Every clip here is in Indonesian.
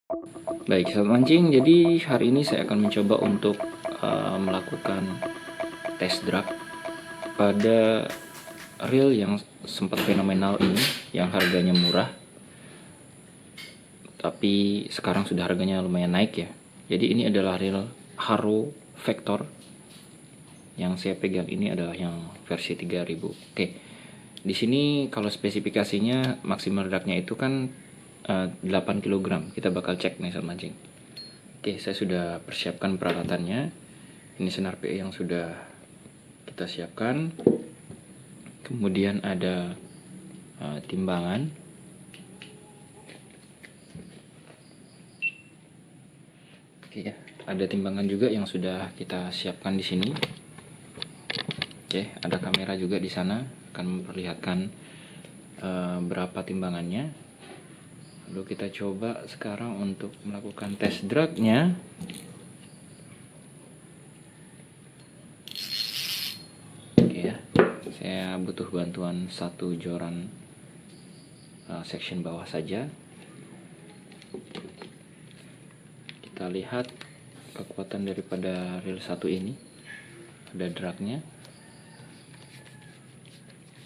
Baik, sahabat mancing, jadi hari ini saya akan mencoba untuk melakukan test drag pada reel yang sempat fenomenal ini, yang harganya murah, tapi sekarang sudah harganya lumayan naik ya. Jadi ini adalah reel Haro Vector. Yang saya pegang ini adalah yang versi 3000. Oke. Di sini kalau spesifikasinya maksimal dragnya itu kan 8 kg. Kita bakal cek nih sahabat mancing. Oke, saya sudah persiapkan peralatannya. Ini senar PE yang sudah kita siapkan. Kemudian ada timbangan. Oke ya, ada timbangan juga yang sudah kita siapkan di sini. Oke, ada kamera juga di sana akan memperlihatkan berapa timbangannya. Lalu kita coba sekarang untuk melakukan test dragnya. Oke ya, saya butuh bantuan satu joran section bawah saja. Kita lihat kekuatan daripada reel 1 ini. Ada dragnya.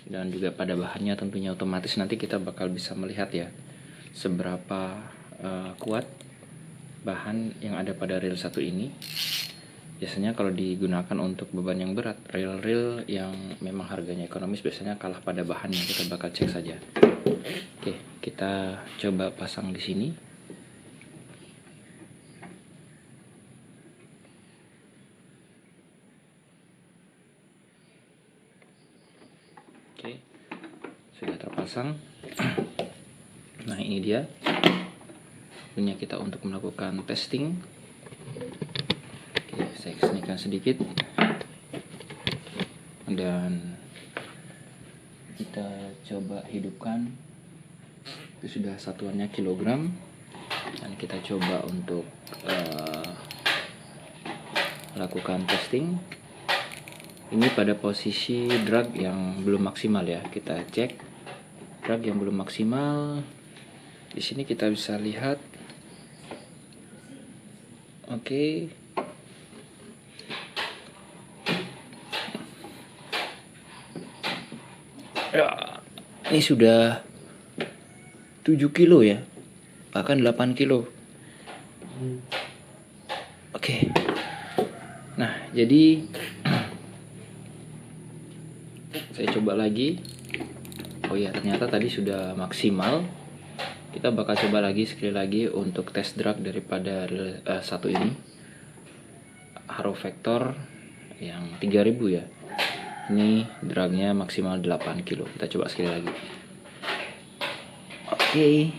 Dan juga pada bahannya tentunya otomatis nanti kita bakal bisa melihat ya seberapa kuat bahan yang ada pada reel 1 ini. Biasanya kalau digunakan untuk beban yang berat, reel-reel yang memang harganya ekonomis biasanya kalah pada bahannya. Kita bakal cek saja. Oke, kita coba pasang di sini. Oke, sudah terpasang. Nah, ini dia punya kita untuk melakukan testing. Oke, saya kesinikan sedikit dan kita coba hidupkan. Itu sudah satuannya kilogram, dan kita coba untuk lakukan testing. Ini pada posisi drag yang belum maksimal ya. Kita cek drag yang belum maksimal. Di sini kita bisa lihat. Oke. Ya, ini sudah 7 kilo ya. Bahkan 8 kilo. Oke. Nah, jadi saya coba lagi. Oh ya, ternyata tadi sudah maksimal. Kita bakal coba lagi sekali lagi untuk test drag daripada reel 1 ini. Haro Vector yang 3000 ya. Ini dragnya maksimal 8 kilo. Kita coba sekali lagi. Oke.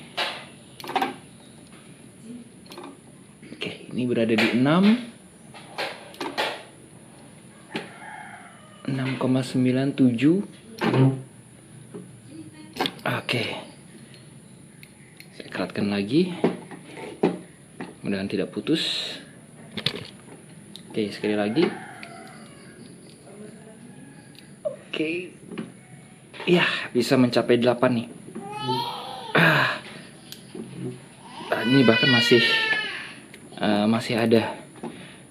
Oke, ini berada di 6,97. Oke, saya keratkan lagi, mudah-mudahan tidak putus. Oke, sekali lagi. Oke, ya bisa mencapai 8 nih. Ini bahkan masih ada.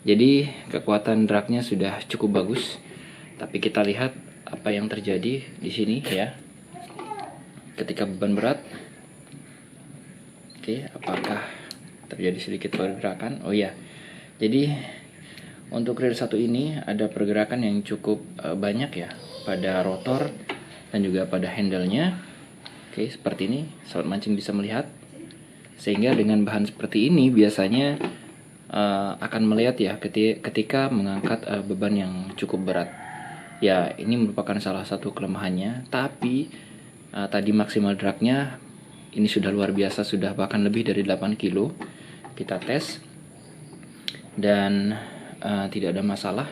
Jadi kekuatan dragnya sudah cukup bagus. Tapi kita lihat apa yang terjadi di sini ya. Ketika beban berat. Oke, apakah terjadi sedikit pergerakan? Oh ya. Jadi untuk reel 1 ini ada pergerakan yang cukup banyak ya pada rotor dan juga pada handle-nya. Oke, seperti ini sahabat mancing bisa melihat. Sehingga dengan bahan seperti ini biasanya akan melihat ya ketika mengangkat beban yang cukup berat. Ya, ini merupakan salah satu kelemahannya, tapi tadi maksimal dragnya ini sudah luar biasa, sudah bahkan lebih dari 8 kilo. Kita tes dan tidak ada masalah.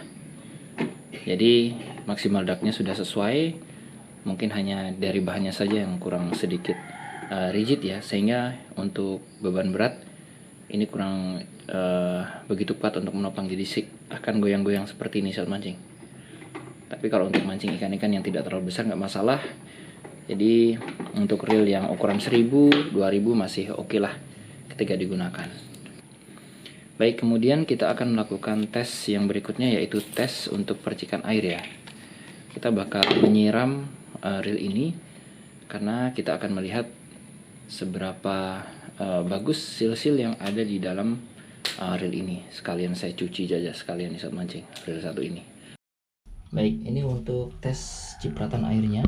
Jadi maksimal dragnya sudah sesuai. Mungkin hanya dari bahannya saja yang kurang sedikit rigid ya, sehingga untuk beban berat ini kurang begitu kuat untuk menopang, jadi akan goyang-goyang seperti ini saat mancing. Tapi kalau untuk mancing ikan-ikan yang tidak terlalu besar nggak masalah. Jadi untuk reel yang ukuran 1000, 2000 masih oke lah. ketika digunakan. Baik, kemudian kita akan melakukan tes yang berikutnya, yaitu tes untuk percikan air ya. Kita bakal menyiram reel ini karena kita akan melihat seberapa bagus seal-seal yang ada di dalam reel ini. Sekalian saya cuci saja sekalian di saat mancing reel 1 ini. Baik, ini untuk tes cipratan airnya.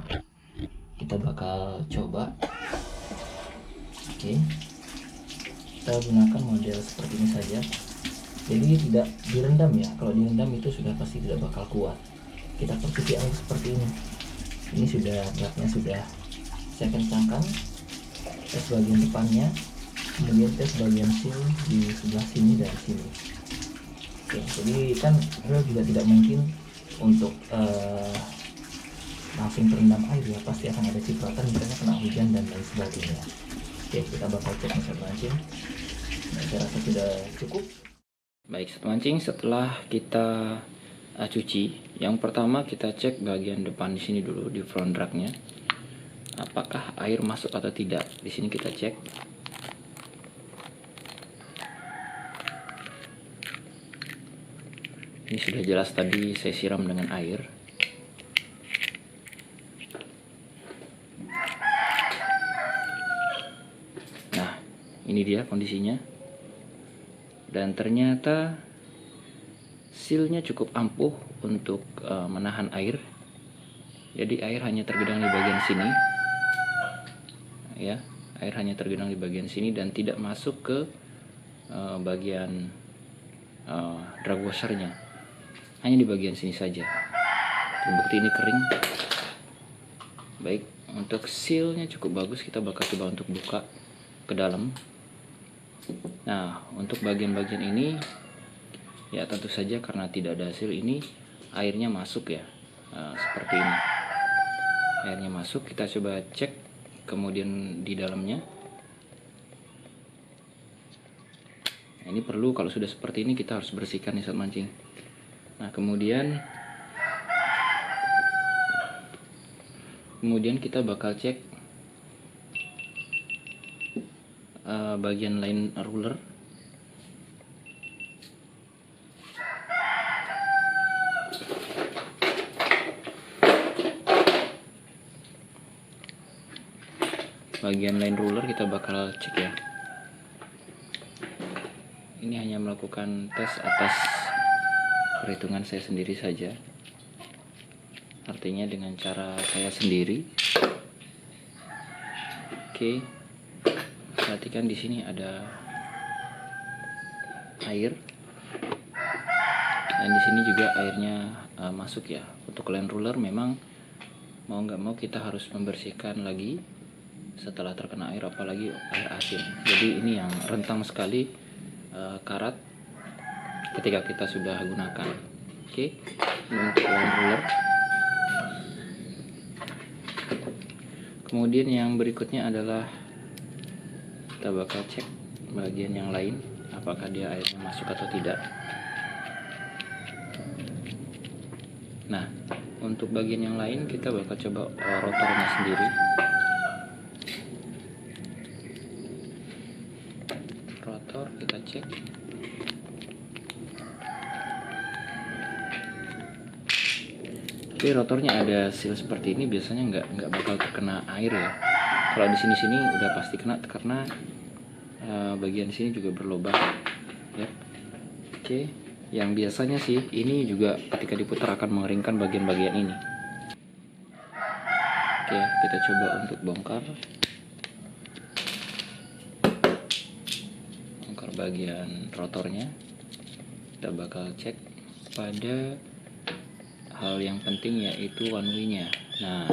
Kita bakal coba. Oke, kita gunakan model seperti ini saja. Jadi tidak direndam ya. Kalau direndam itu sudah pasti tidak bakal kuat. Kita perciki air seperti ini. Ini sudah beratnya sudah saya kencangkan. Tes bagian depannya, kemudian tes bagian seal di sebelah sini dan sini. Oke, jadi kan reel juga tidak mungkin untuk langsung terendam air ya, pasti akan ada cipratan misalnya kena hujan dan lain sebagainya. Oke, kita bakal cek nih saat mancing. Nah, saya rasa sudah cukup. Baik, saat mancing setelah kita cuci, yang pertama kita cek bagian depan di sini dulu, di front dragnya. Apakah air masuk atau tidak? Di sini kita cek. Ini sudah jelas tadi saya siram dengan air. Nah, ini dia kondisinya. Dan ternyata sealnya cukup ampuh untuk menahan air. Jadi air hanya tergenang di bagian sini. Ya, air hanya tergenang di bagian sini dan tidak masuk ke bagian drag washernya. Hanya di bagian sini saja. Terbukti ini kering. Baik, untuk sealnya cukup bagus. Kita bakal coba untuk buka ke dalam. Nah, untuk bagian-bagian ini ya tentu saja karena tidak ada seal ini, airnya masuk ya, seperti ini. Airnya masuk. Kita coba cek kemudian di dalamnya. Nah, ini perlu, kalau sudah seperti ini kita harus bersihkan nih saat mancing. Nah, kemudian kita bakal cek bagian line ruler. Bagian line ruler kita bakal cek ya. Ini hanya melakukan tes atas perhitungan saya sendiri saja. Artinya dengan cara saya sendiri. Oke. Perhatikan di sini ada air. Dan di sini juga airnya masuk ya. Untuk line ruler memang mau nggak mau kita harus membersihkan lagi setelah terkena air, apalagi air asin. Jadi ini yang rentan sekali karat ketika kita sudah gunakan. Oke, ini untuk line ruler. Kemudian yang berikutnya adalah kita bakal cek bagian yang lain, apakah dia airnya masuk atau tidak. Nah, untuk bagian yang lain kita bakal coba rotornya sendiri. Rotor kita cek. Tapi rotornya ada seal seperti ini biasanya nggak bakal terkena air ya. Kalau di sini udah pasti kena karena bagian sini juga berlubang ya. Oke, yang biasanya sih ini juga ketika diputar akan mengeringkan bagian-bagian ini. Oke, kita coba untuk bongkar bagian rotornya. Kita bakal cek pada hal yang penting, yaitu one way-nya. Nah,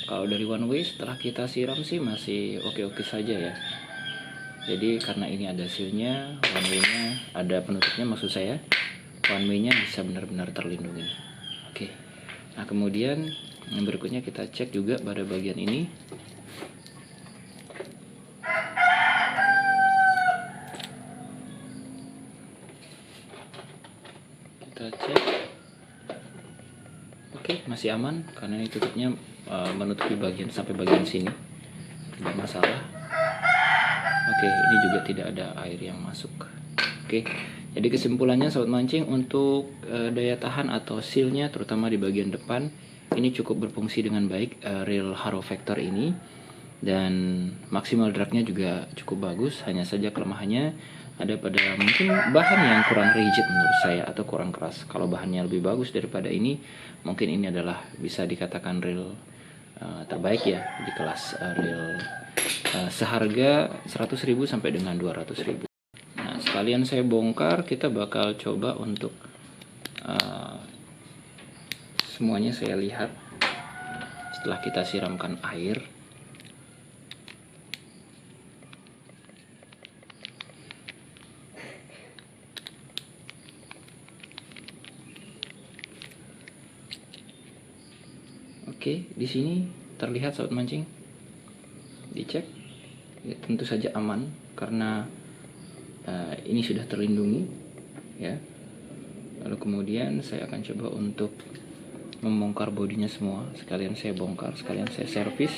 kalau dari one way setelah kita siram sih masih oke-oke saja ya. Jadi karena ini ada seal-nya, one way-nya ada penutupnya, maksud saya one way-nya bisa benar-benar terlindungi. Oke. Nah, kemudian yang berikutnya kita cek juga pada bagian ini. Kita cek. Oke, masih aman karena ini tutupnya menutupi bagian sampai bagian sini, tidak masalah. Oke, ini juga tidak ada air yang masuk. Oke, jadi kesimpulannya sobat mancing, untuk daya tahan atau sealnya terutama di bagian depan ini cukup berfungsi dengan baik, reel Haro Vector ini, dan maksimal dragnya juga cukup bagus. Hanya saja kelemahannya ada pada mungkin bahan yang kurang rigid menurut saya atau kurang keras. Kalau bahannya lebih bagus daripada ini, mungkin ini adalah bisa dikatakan reel terbaik ya di kelas reel seharga 100.000 sampai dengan 200.000. Nah, sekalian saya bongkar, kita bakal coba untuk semuanya saya lihat setelah kita siramkan air. Oke, di sini terlihat sobat mancing. Dicek, ya, tentu saja aman karena ini sudah terlindungi, ya. Lalu kemudian saya akan coba untuk membongkar bodinya semua. Sekalian saya bongkar, sekalian saya servis.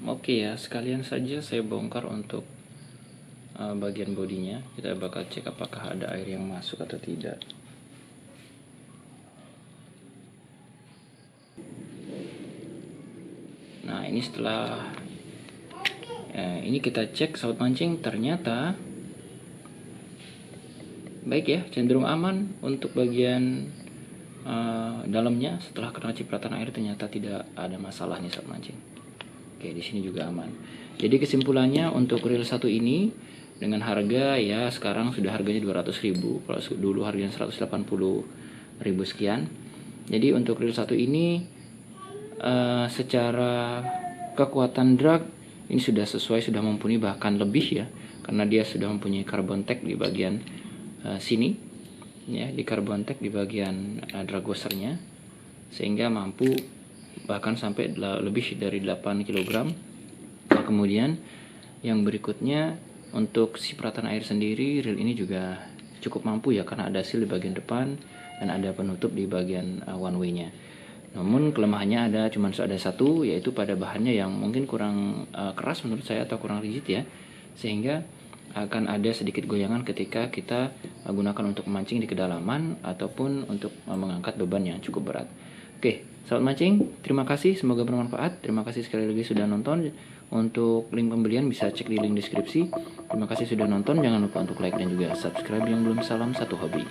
Oke ya, sekalian saja saya bongkar untuk bagian bodinya. Kita bakal cek apakah ada air yang masuk atau tidak. Nah, ini setelah ini kita cek sahabat mancing, ternyata baik ya, cenderung aman untuk bagian dalamnya. Setelah kena cipratan air ternyata tidak ada masalah nih sahabat mancing. Oke, di sini juga aman. Jadi kesimpulannya untuk reel 1 ini dengan harga ya sekarang sudah harganya 200.000. Kalau dulu harganya 180.000 sekian. Jadi untuk reel 1 ini secara kekuatan drag ini sudah sesuai, sudah mumpuni, bahkan lebih ya, karena dia sudah mempunyai carbon tag di bagian sini ya, di carbon tag di bagian drag washernya, sehingga mampu bahkan sampai lebih dari 8 kg. Nah, kemudian yang berikutnya untuk cipratan air sendiri, reel ini juga cukup mampu ya, karena ada seal di bagian depan dan ada penutup di bagian one way nya. Namun kelemahannya cuma ada satu, yaitu pada bahannya yang mungkin kurang keras menurut saya atau kurang rigid ya, sehingga akan ada sedikit goyangan ketika kita gunakan untuk memancing di kedalaman ataupun untuk mengangkat beban yang cukup berat. Oke, sahabat mancing, terima kasih, semoga bermanfaat. Terima kasih sekali lagi sudah nonton. Untuk link pembelian bisa cek di link deskripsi. Terima kasih sudah nonton, jangan lupa untuk like dan juga subscribe yang belum. Salam satu hobi.